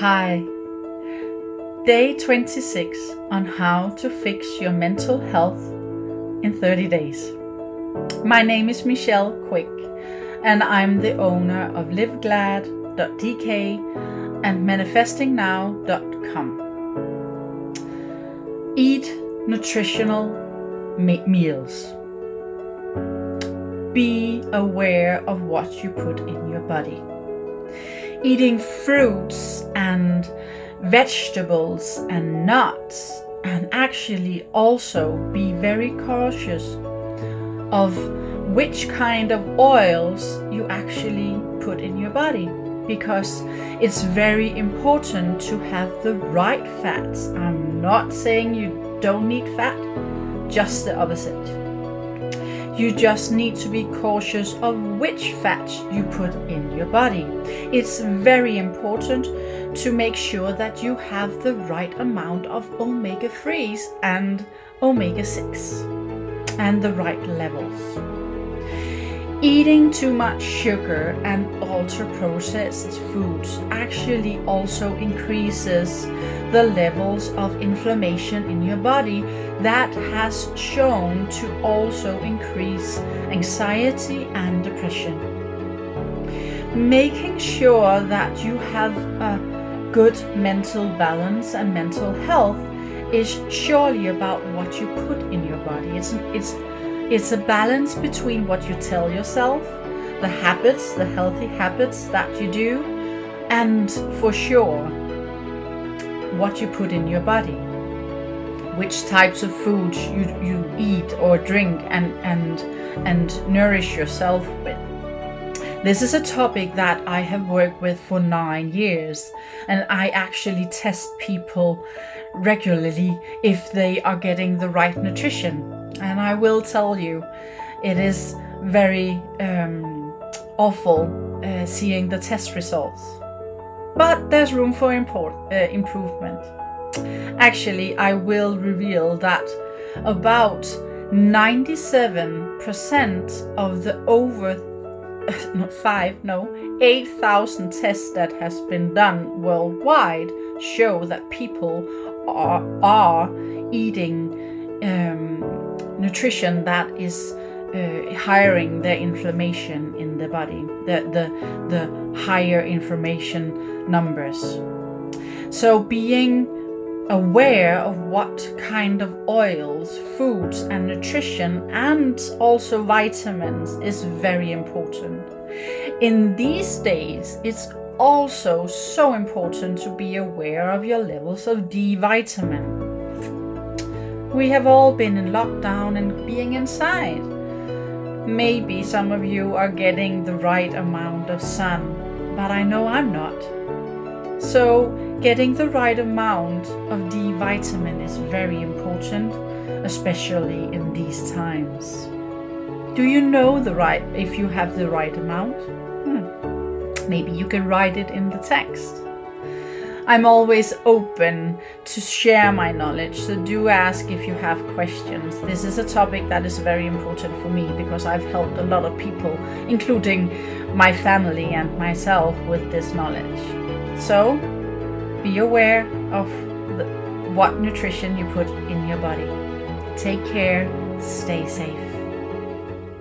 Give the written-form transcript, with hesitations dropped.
Hi, day 26 on how to fix your mental health in 30 days. My name is Michelle Quick and I'm the owner of liveglad.dk and manifestingnow.com. Eat nutritional meals. Be aware of what you put in your body. Eating fruits and vegetables and nuts, and actually also be very cautious of which kind of oils you actually put in your body, because it's very important to have the right fats. I'm not saying you don't need fat, just the opposite. You just need to be cautious of which fats you put in your body. It's very important to make sure that you have the right amount of omega-3s and omega-6 and the right levels. Eating too much sugar and ultra-processed foods actually also increases the levels of inflammation in your body. That has shown to also increase anxiety and depression. Making sure that you have a good mental balance and mental health is surely about what you put in your body. It's a balance between what you tell yourself, the habits, the healthy habits that you do, and for sure, what you put in your body. Which types of foods you eat or drink and nourish yourself with. This is a topic that I have worked with for 9 years, and I actually test people regularly if they are getting the right nutrition. And I will tell you, it is very awful seeing the test results. But there's room for improvement. Actually, I will reveal that about 97% of the 8,000 tests that has been done worldwide show that people are eating nutrition that is higher their inflammation in the body, the higher inflammation numbers. So being aware of what kind of oils, foods and nutrition and also vitamins is very important. In these days, it's also so important to be aware of your levels of D vitamin. We have all been in lockdown and being inside. Maybe some of you are getting the right amount of sun, but I know I'm not. So getting the right amount of D vitamin is very important, especially in these times. Do you know if you have the right amount? Maybe you can write it in the text. I'm always open to share my knowledge, so do ask if you have questions. This is a topic that is very important for me because I've helped a lot of people, including my family and myself, with this knowledge. So be aware of what nutrition you put in your body. Take care, stay safe.